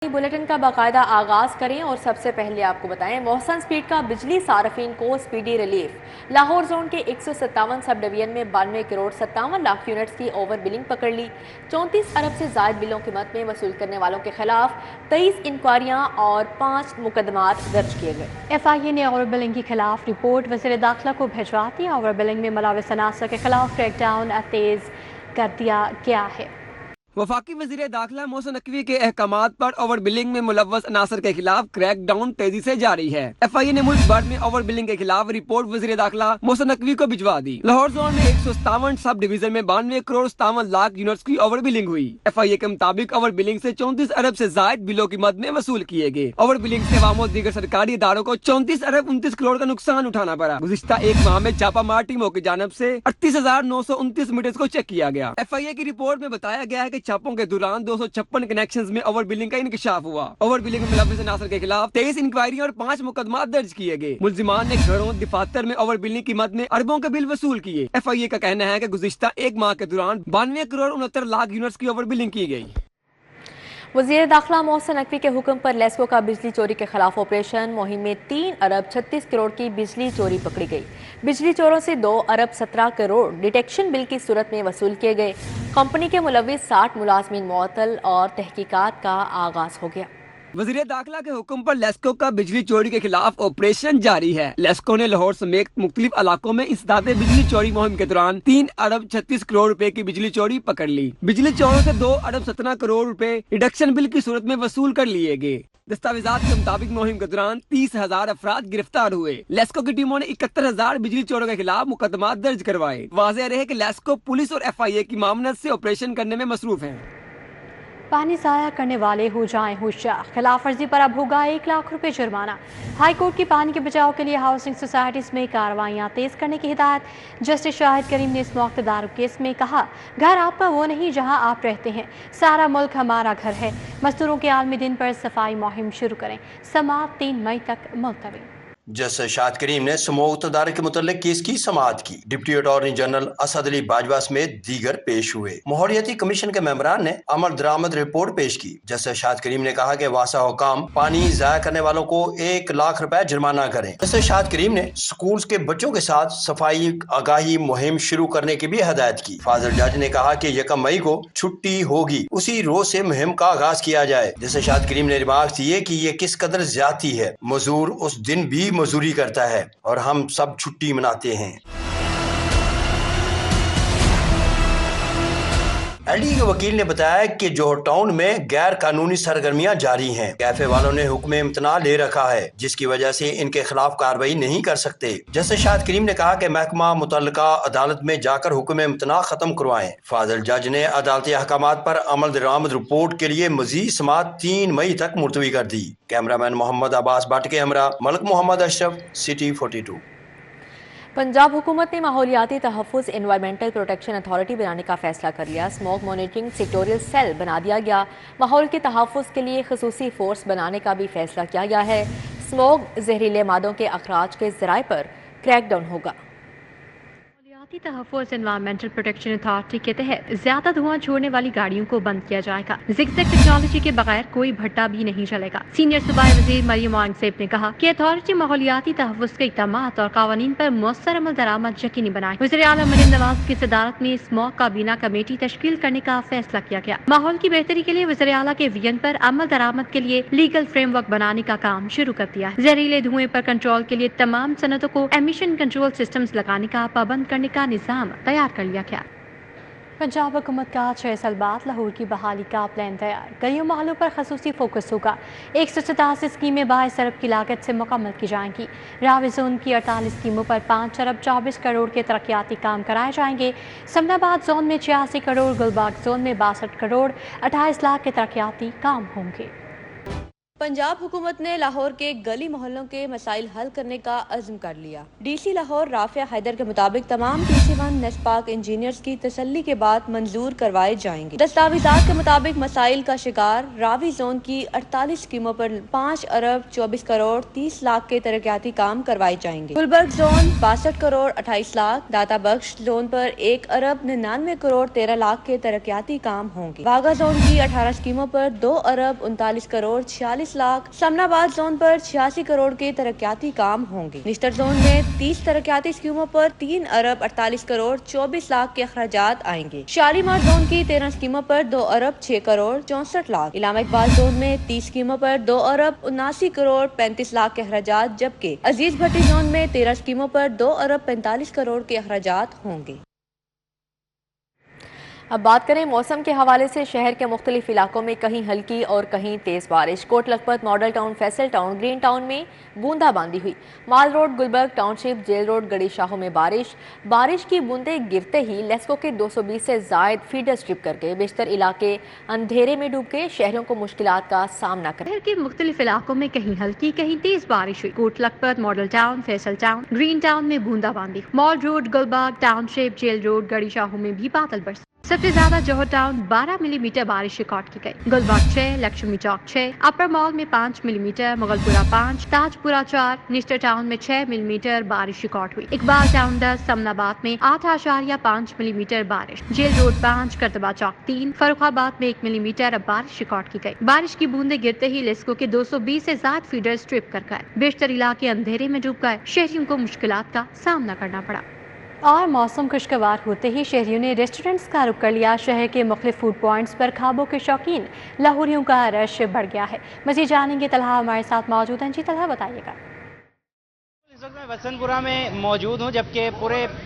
Bulletin का बाकायदा आगाज करें और सबसे पहले आपको बताएं मोहसन स्पीड का बिजली सार्फिन को स्पीडी रिलीफ। लाहौर जोन के 157 सब डिवीजन में 92 करोड़ 57 लाख यूनिट्स की ओवर बिलिंग पकड़ ली। 34 अरब से जायद बिलों की मद में वसूल करने वालों के खिलाफ 23 इंक्वायरियां और 5 मुकदमात दर्ज किए गए। FIA ने ओवर बिलिंग के खिलाफ रिपोर्ट वज़ीर दाखिला को भिजवा दी। ओवर बिलिंग में मुलविस अनासर के खिलाफ क्रैकडाउन तेज कर दिया गया है। वफाकी वज़ीर दाखिला मोहसिन नकवी के अहकामात पर ओवर बिलिंग में मुलव्वस अनासर के खिलाफ क्रैक डाउन तेजी से जारी है। FIA ने मुल्क भर में ओवर बिलिंग के खिलाफ रिपोर्ट वज़ीर दाखिला मोहसिन नकवी को भिजवा दी। लाहौर जोन में 157 सब डिवीजन में 92 करोड़ 57 लाख यूनिट्स की ओवर बिलिंग हुई। FIA के मुताबिक ओवर बिलिंग से 34 अरब से जायद बिलों की मद में वसूल किए गए। ओवर बिलिंग से अवाम और दीगर सरकारी इदारों को 34 अरब 29 करोड़ का नुकसान उठाना पड़ा। गुज़िश्ता एक माह में छापामार टीमों की जानब से 38,929 मीटर्स को चेक किया गया। FIA की रिपोर्ट में बताया गया है कि छापों के दौरान 256 कनेक्शंस में ओवर बिलिंग का इंकशाफ हुआ। ओवर बिलिंग में मुलव्विस अनासर के खिलाफ 23 इंक्वायरी और 5 मुकदमा दर्ज किए गए। मुल्जिमान ने घरों दफातर में ओवर बिलिंग की मद में अरबों के बिल वसूल किए। FIA का कहना है कि गुज़िश्ता एक माह के दौरान 92 करोड़ 69 लाख यूनिट्स की ओवर बिलिंग की गई। वज़ीर दाखिला मोहसिन नकवी के हुक्म पर लेस्को का बिजली चोरी के खिलाफ ऑपरेशन मुहिम में 3 अरब 36 करोड़ की बिजली चोरी पकड़ी गई। बिजली चोरों से 2 अरब 17 करोड़ डिटेक्शन बिल की सूरत में वसूल किए गए। कंपनी के मुलव्विस 60 मुलाजमीन मुअत्तल और तहकीकात का आगाज हो गया। वज़ीर दाखिला के हुक्म पर लेस्को का बिजली चोरी के खिलाफ ऑपरेशन जारी है। लेस्को ने लाहौर समेत मुख्तलिफ इलाकों में इंसदादे बिजली चोरी मुहिम के दौरान 3 अरब 36 करोड़ रुपए की बिजली चोरी पकड़ ली। बिजली चोरों से 2 अरब 17 करोड़ रुपए रिडक्शन बिल की सूरत में वसूल कर लिए गए। दस्तावेजात के मुताबिक मुहिम के दौरान 30,000 अफराद गिरफ्तार हुए। लेस्को की टीमों ने 71,000 बिजली चोरों के खिलाफ मुकदमा दर्ज करवाए। वाज़ेह रहे कि लेस्को पुलिस और FIA की मामनत से ऑपरेशन करने में मसरूफ है। पानी ज़ाया करने वाले हो जाएं होशियार, खिलाफ वर्जी पर अब होगा 1 लाख रुपए जुर्माना। हाई कोर्ट की पानी के बचाव के लिए हाउसिंग सोसाइटीज़ में कार्रवाइयाँ तेज करने की हिदायत। जस्टिस शाहिद करीम ने इस मौके दारू केस में कहा, घर आपका वो नहीं जहां आप रहते हैं, सारा मुल्क हमारा घर है। मजदूरों के आलमी दिन पर सफाई मुहिम शुरू करें। समाअत 3 मई तक मुलतवी। जस्टिस शाहिद करीम ने समूह तदारक के मुतल्लिक केस की समाअत की। Deputy attorney general Asad Ali Bajwa समेत दीगर पेश हुए। माहौलियाती कमीशन के मेंबरान ने अमल दरामद रिपोर्ट पेश की। जस्टिस शाहिद करीम ने कहा कि वासा हुकाम पानी जाया करने वालों को 1 लाख रुपए जुर्माना करें। जस्टिस शाहिद करीम ने स्कूल्स के बच्चों के साथ सफाई आगाही मुहिम शुरू करने की भी हदायत की। फाजिल जज ने कहा कि 1 मई को छुट्टी होगी, उसी रोज से मुहिम का आगाज किया जाए। जस्टिस शाहिद करीम ने रिमार्क दिए कि ये किस कदर ज्यादती है। मजदूर उस दिन भी मजदूरी करता है और हम सब छुट्टी मनाते हैं। LD के वकील ने बताया कि जोहर टाउन में गैर कानूनी सरगर्मियां जारी हैं। कैफे वालों ने हुक्म इम्तना ले रखा है, जिसकी वजह से इनके खिलाफ कार्रवाई नहीं कर सकते। जस्टिस शाहिद करीम ने कहा कि महकमा मुतल्लिका अदालत में जाकर हुक्म इम्तना खत्म करवाएं। फाजिल जज ने अदालती अहकामात पर अमल दरामद रिपोर्ट के लिए मजीद समाअत 3 मई तक मुलतवी कर दी। कैमरामैन मोहम्मद अब्बास भट्ट के हमरा मलिक मोहम्मद अशरफ, सिटी 42। पंजाब हुकूमत ने माहौलियाती तहफ़्फ़ुज़ एनवायरमेंटल प्रोटेक्शन अथॉरिटी बनाने का फैसला कर लिया। स्मोक मॉनिटरिंग सेक्टोरियल सेल बना दिया गया। माहौल के तहफ़्फ़ुज़ के लिए खसूसी फोर्स बनाने का भी फैसला किया गया है। स्मोक जहरीले मादों के अखराज के ज़राए पर क्रैकडाउन होगा। तहफ़्फ़ुज़ एनवायरमेंटल प्रोटेक्शन अथॉरिटी के तहत ज्यादा धुआं छोड़ने वाली गाड़ियों को बंद किया जाएगा। ज़िगज़ैग टेक्नोलॉजी के बगैर कोई भट्टा भी नहीं चलेगा। सीनियर सूबाई वज़ीर मरियम औरंगज़ेब ने कहा कि अथॉरिटी माहौलियाती तहफ़्फ़ुज़ के इक़दामात और क़वानीन पर मौसर अमल दरामद यकीनी बनाए। वज़ीर आला मरियम नवाज की सदारत में स्मोक काबीना कमेटी तश्कील करने का फैसला किया गया। माहौल की बेहतरी के लिए वज़ीर आला के विजन पर अमल दरामद के लिए लीगल फ्रेमवर्क बनाने का काम शुरू कर दिया है। जहरीले धुएं पर कंट्रोल के लिए तमाम सनतों को एमिशन कंट्रोल सिस्टम्स लगाने का पाबंद करने का निज़ाम तैयार कर लिया गया। पंजाब हुकूमत का 6 साल बाद लाहौर की बहाली का प्लान तैयार। कई महलों पर खसूसी फोकस होगा। 187 स्कीमें 22 अरब की लागत से मुकम्मल की जाएंगी। रावी जोन की 48 स्कीमों पर 5 अरब 24 करोड़ के तरक्याती काम कराए जाएंगे। समनाबाद जोन में 86 करोड़, गुलबाग जोन में 62 करोड़ 28 लाख के तरक्याती काम होंगे। पंजाब हुकूमत ने लाहौर के गली मोहल्लों के मसाइल हल करने का अज़्म कर लिया। डीसी लाहौर राफिया हैदर के मुताबिक तमाम TC1 नेस्पाक इंजीनियर्स की तसल्ली के बाद मंजूर करवाए जाएंगे। दस्तावेजात के मुताबिक मसाइल का शिकार रावी जोन की 48 स्कीमों पर 5 अरब 24 करोड़ 30 लाख के तरक्याती काम करवाए जाएंगे। गुलबर्ग जोन 62 करोड़ 28 लाख, दाता बख्श जोन पर 1 अरब 99 करोड़ 13 लाख के तरक्याती काम होंगे। वागा जोन की 18 स्कीमों पर 2 अरब 39 करोड़ 46 लाख, समनाबाद जोन पर 86 करोड़ के तरक्याती काम होंगे। निश्तर जोन में 30 तरक्याती स्कीमों पर 3 अरब 48 करोड़ 24 लाख के अखराजात आएंगे। शालीमार जोन की 13 स्कीमों पर 2 अरब 6 करोड़ 64 लाख, इलामा इकबाल जोन में 30 स्कीमों पर 2 अरब 79 करोड़ 35 लाख के अखराजात, जबकि अजीज भट्टी जोन में 13 स्कीमों पर 2 अरब 45 करोड़ के अखराजात होंगे। अब बात करें मौसम के हवाले से। शहर के मुख्तलिफ इलाकों में कहीं हल्की और कहीं तेज़ बारिश। Kot Lakhpat, Model Town, Faisal Town, Green Town में बूंदाबांदी हुई। Mall Road, Gulberg Township, Jail Road, Garhi Shahu में बारिश की बूंदें गिरते ही लेस्को के 220 से जायद फीडर स्ट्रिप कर गए। बेशतर इलाके अंधेरे में डूब गए। शहरों को मुश्किलात का सामना कर। शहर के मुख्तलिफ इलाकों में कहीं हल्की कहीं तेज बारिश हुई। Kot Lakhpat, Model Town, Faisal Town, Green Town में बूंदाबांदी। Mall Road, Gulberg Township, Jail Road, Garhi Shahu में भी बादल बरसे। सबसे ज्यादा जौहर टाउन 12 मिलीमीटर बारिश रिकॉर्ड की गई। गुलबर्ग 6, लक्ष्मी चौक 6, अपर मॉल में 5 मिलीमीटर, मुगलपुरा 5, ताजपुरा 4, निस्टर टाउन में 6 मिलीमीटर बारिश रिकॉर्ड हुई। इकबाल टाउन 10, समनाबाद में 8.5 मिलीमीटर बारिश। जेल रोड 5, करतबा चौक 3, फरुखाबाद में 1 मिलीमीटर बारिश रिकॉर्ड की गई। बारिश की बूंदे गिरते ही लेस्को के 220 से ज्यादा फीडर स्ट्रिप कर गए। बेशतर इलाके अंधेरे में डूब गए। शहरियों को मुश्किलात का सामना करना पड़ा। और मौसम खुशगवार होते ही शहरियों ने रेस्टोरेंट्स का रुख कर लिया। शहर के मुख्तलिफ फूड पॉइंट्स पर खाबों के शौकीन लाहौरियों का रश बढ़ गया है। मज़ीद जानेंगे, तलहा हमारे साथ मौजूद हैं। जी तलहा, बताइएगा। इस वक्त मैं वसंतपुरा में मौजूद हूँ, जबकि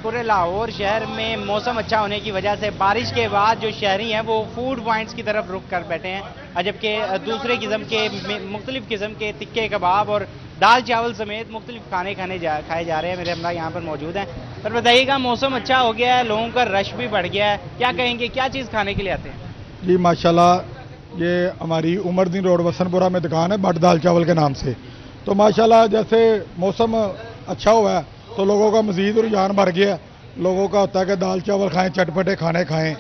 पूरे लाहौर शहर में मौसम अच्छा होने की वजह से बारिश के बाद जो शहरी हैं वो फूड पॉइंट्स की तरफ रुख कर बैठे हैं, जबकि दूसरे किस्म के मुख्तलिफ किस्म के तिक्के कबाब और दाल चावल समेत मुख्तलिफ खाने खाए जा रहे हैं। मेरे हमरा यहाँ पर मौजूद हैं। पर बताइएगा, मौसम अच्छा हो गया है, लोगों का रश भी बढ़ गया है, क्या कहेंगे, क्या चीज़ खाने के लिए आते हैं? जी माशाल्लाह, ये हमारी उमरदीन रोड वसंतपुरा में दुकान है भट्ट दाल चावल के नाम से। तो माशाल्लाह जैसे मौसम अच्छा हुआ है तो लोगों का मज़ीद रुझान बढ़ गया। लोगों का होता है कि दाल चावल खाएं, चटपटे खाने खाएं।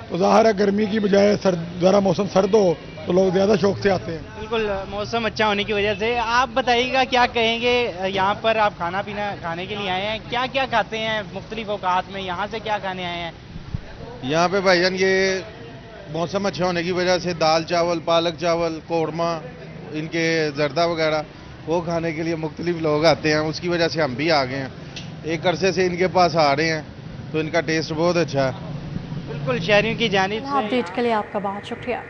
तो ज़ाहिर है गर्मी की बजाय ज़रा मौसम सर्द हो तो लोग ज़्यादा शौक से आते हैं। बिल्कुल, मौसम अच्छा होने की वजह से। आप बताइएगा, क्या कहेंगे, यहाँ पर आप खाना पीना खाने के लिए आए हैं, क्या क्या खाते हैं मुख्तलिफ औकात में, यहाँ से क्या खाने आए हैं? यहाँ पे भाईजान ये मौसम अच्छा होने की वजह से दाल चावल, पालक चावल, कौरमा, इनके जर्दा वगैरह वो खाने के लिए मुख्तलिफ लोग आते हैं। उसकी वजह से हम भी आ गए हैं। एक अरसे से इनके पास आ रहे हैं तो इनका टेस्ट बहुत अच्छा है। बिल्कुल, शहरियों की जानिब से अपडेट के लिए आपका बहुत शुक्रिया।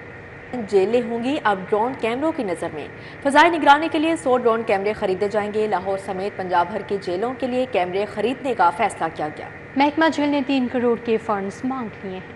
जेलें होंगी अब ड्रोन कैमरों की नज़र में। फ़ज़ाई निगरानी के लिए 100 ड्रोन कैमरे खरीदे जाएंगे। लाहौर समेत पंजाब भर की जेलों के लिए कैमरे खरीदने का फैसला किया गया। महकमा जेल ने 3 करोड़ के फंड्स मांग लिए हैं।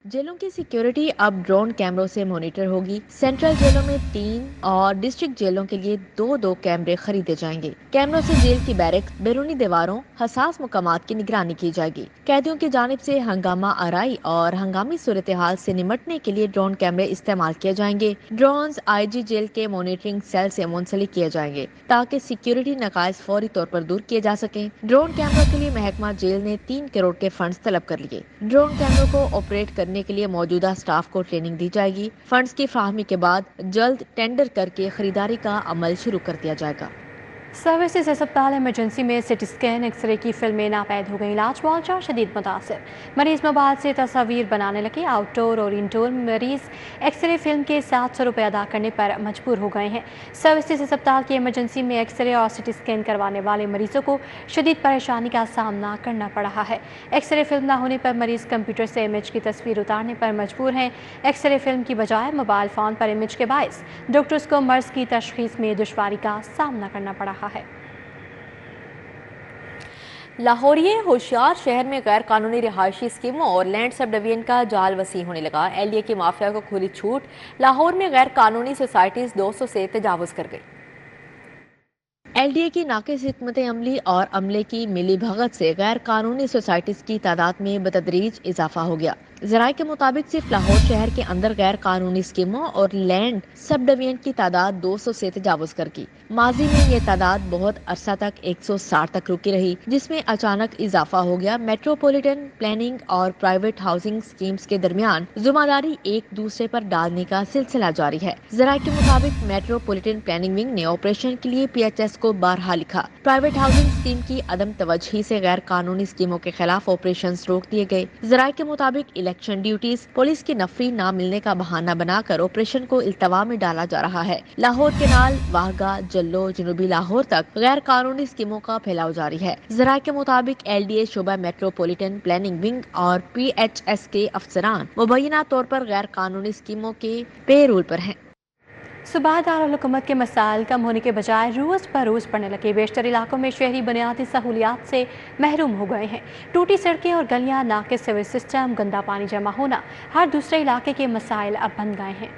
जेलों की सिक्योरिटी अब ड्रोन कैमरों से मॉनिटर होगी। सेंट्रल जेलों में 3 और डिस्ट्रिक्ट जेलों के लिए 2-2 कैमरे खरीदे जाएंगे। कैमरों से जेल की बैरक, बैरूनी दीवारों, हसास मुकामात की निगरानी की जाएगी। कैदियों की जानिब से हंगामा आराई और हंगामी सूरत हाल से निमटने के लिए ड्रोन कैमरे इस्तेमाल किए जाएंगे। ड्रोन्स IG जेल के मॉनिटरिंग सेल से मुंसलिक किए जाएंगे ताकि सिक्योरिटी नकाइस फौरी तौर पर दूर किए जा सकें। ड्रोन कैमरों के लिए महकमा जेल ने 3 करोड़ के फंड्स तलब कर लिए। ड्रोन कैमरों को ऑपरेट करने के लिए मौजूदा स्टाफ को ट्रेनिंग दी जाएगी। फंड्स की फ्राहमी के बाद जल्द टेंडर करके खरीदारी का अमल शुरू कर दिया जाएगा। सर्विसेज अस्पताल इमरजेंसी में सिटी स्कैन, एक्सरे की फिल्में नापैद हो गई। इलाज वालचा शदीद मुतासर। मरीज मोबाइल से तस्वीर बनाने लगे। आउटडोर और इंडोर मरीज एक्सरे फिल्म के 700 रुपये अदा करने पर मजबूर हो गए हैं। सर्विसेज अस्पताल की इमरजेंसी में एक्सरे और सिटी स्कैन करवाने वाले मरीजों को शदीद परेशानी का सामना करना पड़ रहा है। एक्सरे फिल्म न होने पर मरीज कंप्यूटर से इमेज की तस्वीर उतारने पर मजबूर हैं। एक्सरे फिल्म की बजाय मोबाइल फ़ोन पर इमेज के बायस डॉक्टर्स को मर्ज की तशखीस में दुश्वारी का सामना करना पड़ रहा है। लाहौरिये होशियार, शहर में गैर कानूनी रिहायशी स्कीमों और लैंड सब डिवीजन का जाल वसी होने लगा। LDA की माफिया को खुली छूट। लाहौर में गैर कानूनी सोसाइटीज 200 से तजावुज कर गई। LDA की नाकिस हिकमत अमली और अमले की मिली भगत से गैर कानूनी सोसाइटीज की तादाद में बतदरीज इजाफा हो गया। ज़राए के मुताबिक सिर्फ लाहौर शहर के अंदर गैर कानूनी स्कीमों और लैंड सब डिवीजन की तादाद 200 से तजावुज कर की। माजी में ये तादाद बहुत अरसा तक 160 तक रुकी रही, जिसमें अचानक इजाफा हो गया। मेट्रोपॉलिटन प्लानिंग और प्राइवेट हाउसिंग स्कीम्स के दरमियान जुम्मेदारी एक दूसरे पर डालने का सिलसिला जारी है। ज़राए के मुताबिक मेट्रोपॉलिटन प्लानिंग विंग ने ऑपरेशन के लिए PHS को बारहा लिखा। प्राइवेट हाउसिंग स्कीम की अदम तवज्ही से गैर कानूनी स्कीमों के खिलाफ ऑपरेशन रोक दिए गए। ज़राए के मुताबिक इलेक्शन ड्यूटीज पुलिस की नफरी न मिलने का बहाना बनाकर ऑपरेशन को इल्तवा में डाला जा रहा है। लाहौर केनाल, वाहगा, जल्लो, जनूबी लाहौर तक गैर कानूनी स्कीमों का फैलाव जारी है। ज़राए के मुताबिक LDA शोबा मेट्रोपॉलिटन प्लानिंग विंग और PHS के अफसरान मुबैना तौर पर गैर कानूनी स्कीमों के पेरोल पर हैं। सूबाई दारुल-हुकूमत के मसाइल कम होने के बजाय रोज़ पर रोज़ बढ़ने लगे। बेशतर इलाकों में शहरी बुनियादी सहूलियात से महरूम हो गए हैं। टूटी सड़कें और गलियां, नाकिस सीवेज सिस्टम, गंदा पानी जमा होना हर दूसरे इलाके के मसाइल अब बन गए हैं।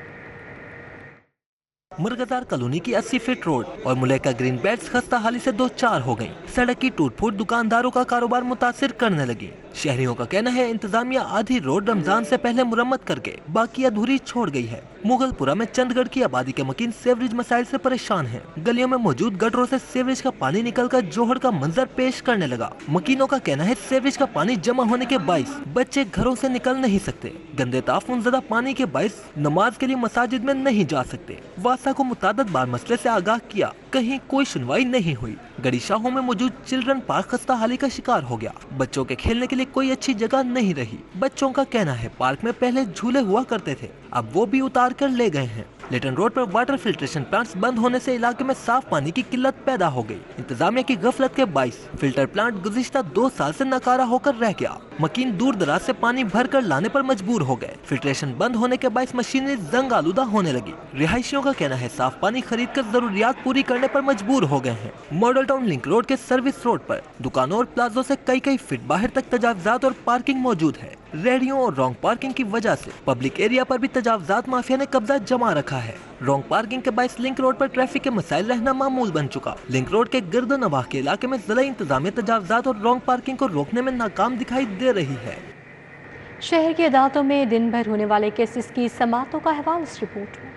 मुर्गदार कॉलोनी की 80 फीट रोड और मुलेका ग्रीन बेल्ट खस्ता हाली से 2-4 हो गयी। सड़क की टूट फूट दुकानदारों का कारोबार मुतासिर करने लगी। शहरियों का कहना है इंतजामिया आधी रोड रमजान से पहले मुरम्मत करके बाकी अधूरी छोड़ गई है। मुगलपुरा में चंदगढ़ की आबादी के मकीन सीवरेज मसाइल से परेशान हैं। गलियों में मौजूद गटरों से सीवरेज का पानी निकलकर जोहड़ का मंजर पेश करने लगा। मकीनों का कहना है सीवरेज का पानी जमा होने के बाइस बच्चे घरों से निकल नहीं सकते। गंदे ताफुनज़दा पानी के बाइस नमाज के लिए मसाजिद में नहीं जा सकते। वासा को मुतादद बार मसले से आगाह किया, कहीं कोई सुनवाई नहीं हुई। गड़ी शाहों में मौजूद चिल्ड्रन पार्क खस्ता हाली का शिकार हो गया। बच्चों के खेलने के लिए कोई अच्छी जगह नहीं रही। बच्चों का कहना है पार्क में पहले झूले हुआ करते थे, अब वो भी उतार कर ले गए हैं। लिटन रोड पर वाटर फिल्ट्रेशन प्लांट्स बंद होने से इलाके में साफ पानी की किल्लत पैदा हो गई। इंतजामिया की गफलत के बाइस फिल्टर प्लांट गुज़िश्ता 2 साल से नकारा होकर रह गया। मकीन दूर दराज से पानी भर कर लाने पर मजबूर हो गए। फिल्ट्रेशन बंद होने के बाइस मशीनें जंग आलूदा होने लगी। रिहायशियों का कहना है साफ पानी खरीद कर जरूरियात पूरी करने पर मजबूर हो गए हैं। मॉडल टाउन लिंक रोड के सर्विस रोड पर दुकानों और प्लाजों से कई फीट बाहर तक तजावजात और पार्किंग मौजूद है। रेडियो और रॉन्ग पार्किंग की वजह से पब्लिक एरिया पर भी तजावजात माफिया ने कब्जा जमा रखा है। रॉन्ग पार्किंग के बाइस लिंक रोड पर ट्रैफिक के मसाइल रहना मामूल बन चुका। लिंक रोड के गिरदो नवाह के इलाके में जिला इंतजामिया तजावजात और रॉन्ग पार्किंग को रोकने में नाकाम दिखाई दे रही है। शहर की अदालतों में दिन भर होने वाले केसेस की समाअतों का अहवाल इस रिपोर्ट में।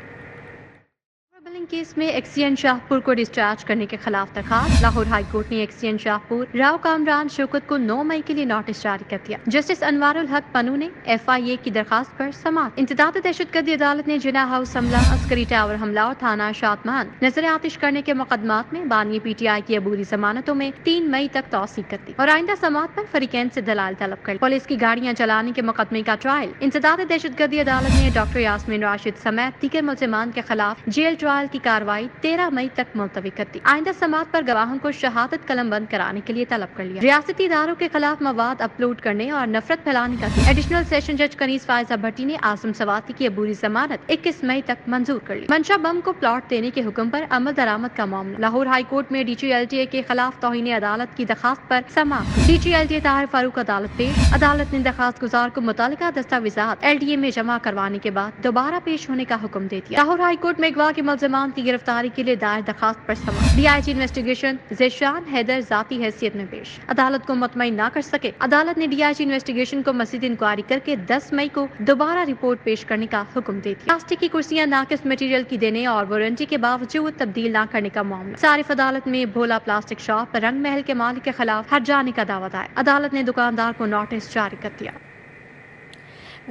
बिलिंग केस में एक्सीएन शाहपुर को डिस्चार्ज करने के खिलाफ दरखास्त। लाहौर हाई कोर्ट ने एक्सीएन शाहपुर, राव कामरान शौकत को 9 मई के लिए नोटिस जारी कर दिया। जस्टिस अनवारुल हक पन्नू ने FIA की दरखास्त पर समाअत। इंतदाद दहशतगर्दी अदालत ने जिना हाउस हमला, अस्करी टावर हमला और थाना शादमान नजर आतिश करने के मुकदमात में बानी PTI की अबूरी जमानतों में 3 मई तक तौसीक कर दी और आइंदा समाअत पर फरीकैन से दलाल तलब कर। पुलिस की गाड़ियां चलाने के मुकदमे का ट्रायल इंतदाद दहशतगर्दी अदालत ने डॉक्टर यास्मीन राशिद समेत दीगर मुल्जिमान के खिलाफ जेल ट्रायल की कार्रवाई 13 मई तक मुलतवी कर दी। आइंदा समाअत पर गवाहों को शहादत कलम बंद कराने के लिए तलब कर लिया। रियासती इदारों के खिलाफ मवाद अपलोड करने और नफरत फैलाने का एडिशनल सेशन जज कनीज फायजा भट्टी ने आसम सवाती की अबूरी जमानत 21 मई तक मंजूर कर ली। मंशा बम को प्लॉट देने के हुक्म पर अमल दरामद का मामला। लाहौर हाई कोर्ट में DG LTA के खिलाफ तौहीन अदालत की दरखास्त पर समाअत। DG LTA ताहिर फारूक अदालत पेश। अदालत ने दरखास्त गुजार को मुतालिका दस्तावेजात LDA में जमा करवाने के बाद दोबारा पेश होने का हुक्म दे दिया। लाहौर हाई कोर्ट में अगवा के मुल्जिमान की गिरफ्तारी के लिए दायर दरखास्त पर समाअत। DIG इन्वेस्टिगेशन ज़ेशान हैदर जाती हैसियत में पेश। अदालत को मुतमईन ना कर सके। अदालत ने DIG इन्वेस्टिगेशन को मज़ीद इंक्वायरी करके 10 मई को दोबारा रिपोर्ट पेश करने का हुक्म दे दिया। प्लास्टिक की कुर्सियां नाकिस मटीरियल की देने और वारंटी के बावजूद तब्दील न करने का मामला। सारिफ अदालत में भोला प्लास्टिक शॉप रंग महल के मालिक के खिलाफ हट जाने का दावा दायर। अदालत ने दुकानदार को नोटिस जारी कर दिया।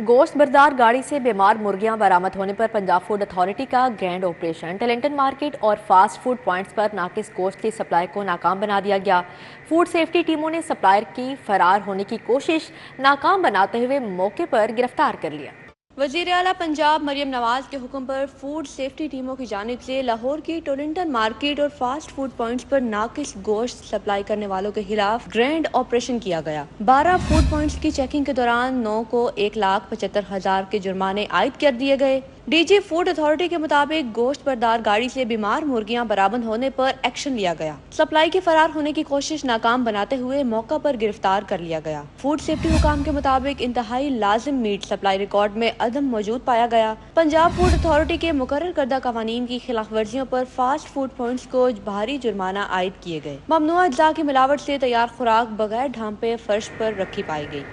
गोश्त बरदार गाड़ी से बीमार मुर्गियां बरामद होने पर पंजाब फूड अथॉरिटी का ग्रैंड ऑपरेशन। टैलेंटन मार्केट और फास्ट फूड पॉइंट्स पर नाकिस गोश्त की सप्लाई को नाकाम बना दिया गया। फूड सेफ्टी टीमों ने सप्लायर की फरार होने की कोशिश नाकाम बनाते हुए मौके पर गिरफ्तार कर लिया। वज़ीर आला पंजाब मरियम नवाज के हुक्म पर फूड सेफ्टी टीमों की जानिब से लाहौर की टोलिंटन मार्केट और फास्ट फूड पॉइंट्स पर नाकिस गोश्त सप्लाई करने वालों के खिलाफ ग्रैंड ऑपरेशन किया गया। 12 फूड पॉइंट्स की चेकिंग के दौरान 9 को 1,75,000 के जुर्माने आयद कर दिए गए, DG फूड अथॉरिटी के मुताबिक गोश्त बरदार गाड़ी से बीमार मुर्गियां बरामद होने पर एक्शन लिया गया। सप्लाई के फरार होने की कोशिश नाकाम बनाते हुए मौका पर गिरफ्तार कर लिया गया। फूड सेफ्टी हुकाम के मुताबिक इंतहाई लाजिम मीट सप्लाई रिकॉर्ड में अदम मौजूद पाया गया। पंजाब फूड अथॉरिटी के मुकर्रर करदा कवानीन की खिलाफ वर्जियों पर फास्ट फूड पॉइंट्स को भारी जुर्माना आयद किए गए। ममनुआ अज्जा की मिलावट से तैयार खुराक बगैर ढांपे फर्श पर रखी पाई गई।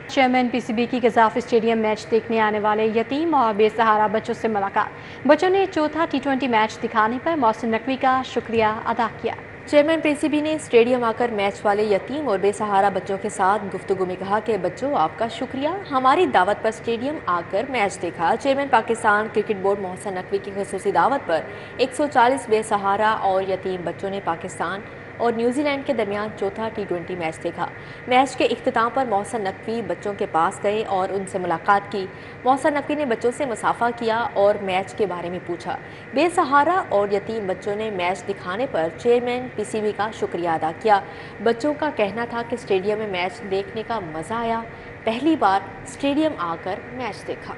चेयरमैन PCB की गजाफ स्टेडियम मैच देखने आने वाले यतीम और बेसहारा बच्चों से मुलाकात। बच्चों ने चौथा T20 मैच दिखाने पर मोहसिन नकवी का शुक्रिया अदा किया। चेयरमैन PCB ने स्टेडियम आकर मैच वाले यतीम और बेसहारा बच्चों के साथ गुफ्तगू में कहा कि बच्चों, आपका शुक्रिया, हमारी दावत पर स्टेडियम आकर मैच देखा। Chairman Pakistan cricket board Mohsin Naqvi की खुसूसी दावत पर 140 बेसहारा और यतीम बच्चों ने पाकिस्तान और न्यूजीलैंड के दरमियान चौथा T20 मैच देखा। मैच के इख्तिताम पर मोहसिन नकवी बच्चों के पास गए और उनसे मुलाकात की। मोहसिन नकवी ने बच्चों से मुसाफा किया और मैच के बारे में पूछा। बेसहारा और यतीम बच्चों ने मैच दिखाने पर चेयरमैन PCB का शुक्रिया अदा किया। बच्चों का कहना था कि स्टेडियम में मैच देखने का मज़ा आया, पहली बार स्टेडियम आकर मैच देखा।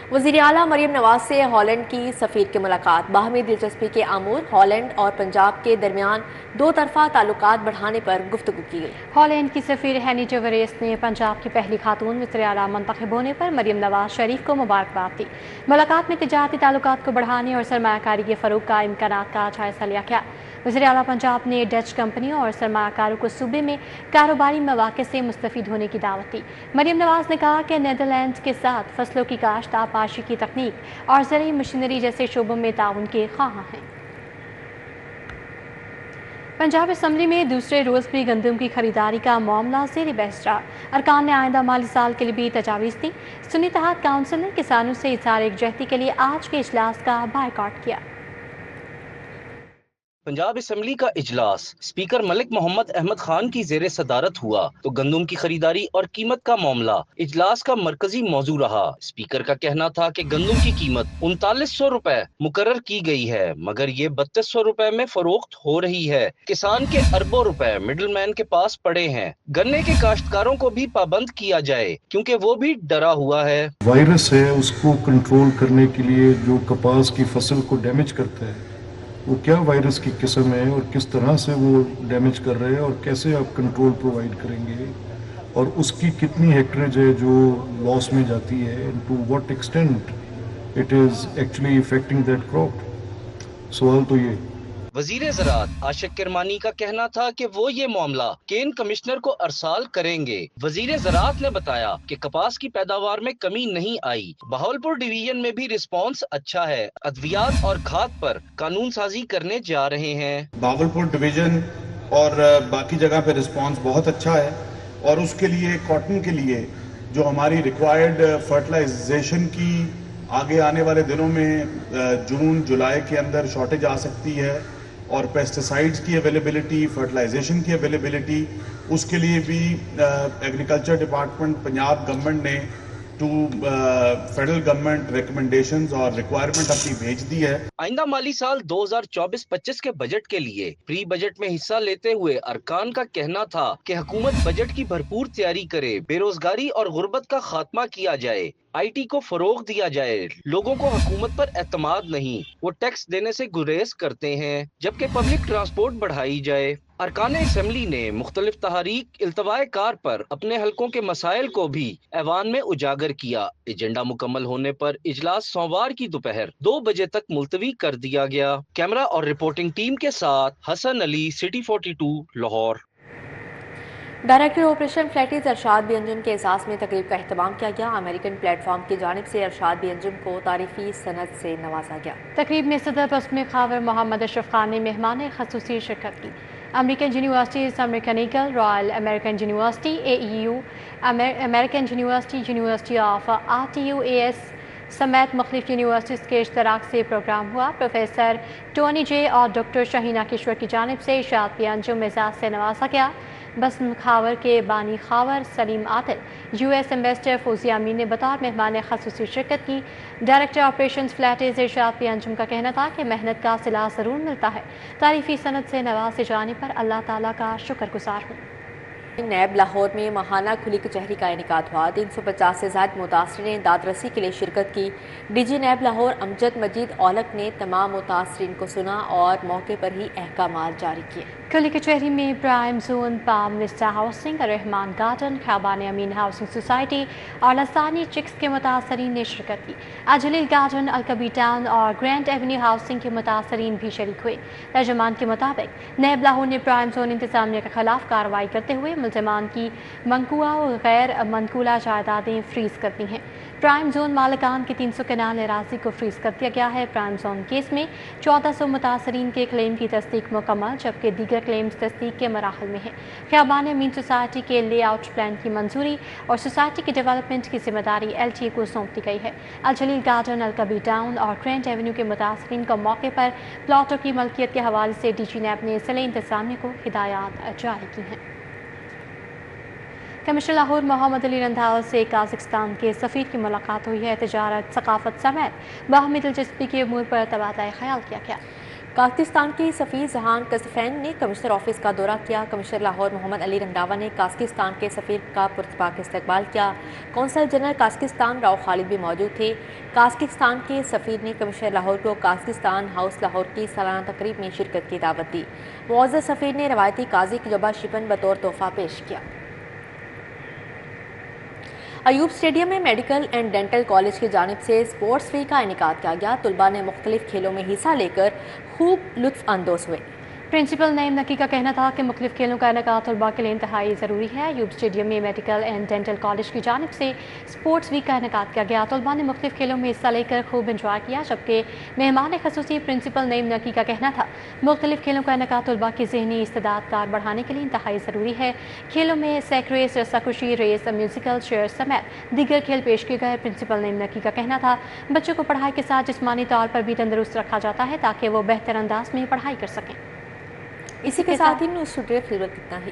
वज़ीर आला मरियम नवाज से हॉलैंड की सफ़ीर की मुलाकात। बाहमी दिलचस्पी के अमूर हॉलैंड और पंजाब के दरमियान दो तरफ़ा ताल्लुकात बढ़ाने पर गुफ्तगू की गई। हॉलैंड की सफ़ीर हैनी जवरेस ने पंजाब की पहली खातून वज़ीर आला मुंतखब होने पर मरियम नवाज शरीफ को मुबारकबाद दी। मुलाकात में तिजारती ताल्लुकात को बढ़ाने और सरमायाकारी के फ़रोग़ का इम्कानात का जायज़ा लिया गया। वज़ीर आला पंजाब ने डच कंपनियों और सरमायाकारों को सूबे में कारोबारी मौक़े से मुस्तफ़ीद होने की दावत दी। मरियम नवाज ने कहा कि नीदरलैंड के साथ फसलों की काश्त, आबपाशी की तकनीक और ज़रूरी मशीनरी जैसे शोबों में ताउन के ख़्वाह हैं। पंजाब असम्बली में दूसरे रोज़ भी गंदम की खरीदारी का मामला ज़ेर बहस रहा। अरकान ने आइंदा माली साल के लिए भी तजावीज़ दी। सुन्नी इत्तेहाद काउंसिल ने किसानों से इज़हार एकजहती के लिए आज के इजलास का बायकॉट किया। पंजाब असम्बली का इजलास स्पीकर मलिक मोहम्मद अहमद खान की जेर सदारत हुआ तो गंदम की खरीदारी और कीमत का मामला इजलास का मरकजी मौजू रहा। स्पीकर का कहना था कि गंदम की कीमत 3900 रुपए मुकर्रर की गई है, मगर ये 3200 रुपए में फरोख्त हो रही है। किसान के अरबों रुपए मिडलमैन के पास पड़े हैं। गन्ने के काश्तकारों को भी पाबंद किया जाए क्योंकि वो भी डरा हुआ है। वायरस है, उसको कंट्रोल करने के लिए जो कपास की फसल को डैमेज करता है, वो क्या वायरस की किस्म है और किस तरह से वो डैमेज कर रहे हैं और कैसे आप कंट्रोल प्रोवाइड करेंगे और उसकी कितनी हेक्टरेज है जो लॉस में जाती है and to what extent it is actually affecting that crop. सवाल तो ये। वजीर ज़राअत आशिक किरमानी का कहना था कि वो ये मामला केन कमिश्नर को अरसाल करेंगे। वजीर ज़राअत ने बताया कि कपास की पैदावार में कमी नहीं आई। बहावलपुर डिवीजन में भी रिस्पांस अच्छा है। अद्वियात और खाद पर कानून साजी करने जा रहे हैं। बहावलपुर डिवीजन और बाकी जगह पे रिस्पांस बहुत अच्छा है और उसके लिए कॉटन के लिए जो हमारी रिक्वायर्ड फर्टिलाइजेशन की आगे आने वाले दिनों में जून जुलाई के अंदर शॉर्टेज आ सकती है और पेस्टिसाइड्स की अवेलेबिलिटी, फर्टिलाइजेशन की अवेलेबिलिटी, उसके लिए भी एग्रीकल्चर डिपार्टमेंट पंजाब गवर्नमेंट ने टू फेडरल गवर्नमेंट रिकमेंडेशंस और रिक्वायरमेंट अपनी भेज दी है। आइंदा माली साल 2024-25 के बजट के लिए प्री बजट में हिस्सा लेते हुए अरकान का कहना था कि हुकूमत बजट की भरपूर तैयारी करे, बेरोजगारी और गुर्बत का खात्मा किया जाए, IT को फरोग दिया जाए। लोगों को हुकूमत पर एतमाद नहीं, वो टैक्स देने से गुरेज करते हैं, जबकि पब्लिक ट्रांसपोर्ट बढ़ाई जाए। अरकान असम्बली ने मुख्तलिफ तहरीक इल्तवाए कार पर अपने हलकों के मसाइल को भी ऐवान में उजागर किया। एजेंडा मुकम्मल होने पर इजलास सोमवार की दोपहर 2 बजे तक मुलतवी कर दिया गया। कैमरा और रिपोर्टिंग टीम के साथ Hasan Ali, City 42, Lahore. Director operation Flatties Arshad B Anjum के एहसास में तकरीब का अहतमाम किया गया। अमेरिकन प्लेटफॉर्म की जानिब से अरशाद बी अंजुम को तारीफी सनद से नवाजा गया। तकरीब में सदर पस्म खावर मोहम्मद अशरफ खान ने मेहमान खसूसी शिरकत की। American university, mechanical, royal American university, AEU, American university, university of RTUAS समेत मुख्तलिफ यूनिवर्सिटीज़ के इश्तराक से प्रोग्राम हुआ। प्रोफेसर टोनी जे और डॉक्टर शाहीना किश्वर की जानिब से इरशाद बी अंजुम एजाज़ से नवाजा गया। बस्म खावर के बानी खावर सलीम आतिल, US एम्बेसडर फौजिया अमीन ने बतौर मेहमान खसूसी शिरकत की। डायरेक्टर ऑपरेशन फ्लैटीज इरशाद बी अंजुम का कहना था कि मेहनत का सिला ज़रूर मिलता है। तारीफी सनद से नवाजे जाने पर अल्लाह ताला का शुक्रगुजार हूँ। नैब लाहौर में माहाना खुली कचहरी का इनेकाद हुआ। 350 से ज्यादा मुतासरीन ने दादरसी के लिए शिरकत की। डीजी नैब लाहौर अमजद मजीद औलक ने तमाम मुतासरीन को सुना और मौके पर ही अहकामात जारी किए। खुली कचहरी में Prime Zone, Palm Vista Housing, Rehman Garden, Khayaban Amin Housing Society और लसानी चिक्स के मुतासरीन ने शिरकत की। अजलील गार्डन, अलकबी टाउन और ग्रैंड एवेन्यू हाउसिंग के मुतासरीन भी शरीक हुए। तर्जुमान के मुताबिक नैब लाहौर ने प्राइम जोन इंतजामिया के खिलाफ कार्रवाई करते हुए मुल्ज़िमान की मनकुआ और गैर मनकूला जायदादें फ्रीज कर दी हैं। प्राइम जोन मालिकान के 300 कनाल अराजी को फ्रीज कर दिया गया है। प्राइम जोन केस में 1400 मुतासरीन के क्लेम की तस्दीक मुकम्मल, जबकि दीगर क्लेम्स तस्दीक के मराहल में है। ख्याबान अमीन सोसाइटी के लेआउट प्लान की मंजूरी और सोसाइटी के डेवलपमेंट की जिम्मेदारी LTA को सौंप दी गई है। अजलील गार्डन, अलकबी टाउन और ग्रैंड एवेन्यू के मुतासरीन को मौके पर प्लाटों की मलकियत के हवाले से डीजी नैब ने ज़िले इंतजामिया को हिदायत जारी की हैं। कमिश्नर लाहौर मोहम्मद अली रंधावा से काज़ाकिस्तान के सफ़ीर की मुलाकात हुई है। तजारत, सकाफत समेत बाहमी दिलचस्पी के अमूर पर तबादला ख्याल किया गया। काज़ाकिस्तान के सफ़ीर जहान कसफैन ने कमिश्नर ऑफिस का दौरा किया। कमिश्नर लाहौर मोहम्मद अली रंधावा ने काज़ाकिस्तान के सफ़ीर का पुरतपाक इस्तकबाल किया। कौंसल जनरल काज़ाकिस्तान राव खालिद भी मौजूद थे। काज़ाकिस्तान के सफ़ीर ने कमिश्नर लाहौर को काज़ाकिस्तान हाउस लाहौर की सालाना तकरीब में शिरकत की दावत दी। मुअज़्ज़ज़ सफ़ीर ने रवायती काजी की जुबा शिपन बतौर तोहफा पेश किया। अयूब स्टेडियम में मेडिकल एंड डेंटल कॉलेज की जानिब से स्पोर्ट्स वीक का इनेकाद किया गया। तुलबा ने मुख्तलिफ खेलों में हिस्सा लेकर खूब लुत्फ अंदोज हुए। प्रिंसिपल नईम नकी का कहना था कि मुख्तलिफ खेलों का इनेकाद तलबा के लिए इंतहाई ज़रूरी है। अयूब स्टेडियम में मेडिकल एंड डेंटल कॉलेज की जानिब से स्पोर्ट्स वीक का इनेकाद किया गया। तलबा ने मुख्तलिफ खेलों में हिस्सा लेकर खूब इंजॉय किया, जबकि मेहमान खसूसी प्रिंसिपल नईम नकी का कहना था मुख्तलिफ खेलों का इनेकाद तलबा की ज़हनी इस्तेदाद कार बढ़ाने के लिए इंतहाई ज़रूरी है। खेलों में सैक रेस, रस्साकुशी रेस, म्यूजिकल चेयर समेत दीगर खेल पेश किए गए। प्रिंसिपल नईम नकी का कहना था बच्चों को पढ़ाई के साथ जिस्मानी तौर पर भी तंदुरुस्त रखा जाता है ताकि वो बेहतर अंदाज में पढ़ाई कर सकें। इसी के साथ ही न्यूज़ टुडे फिलहाल कितना ही।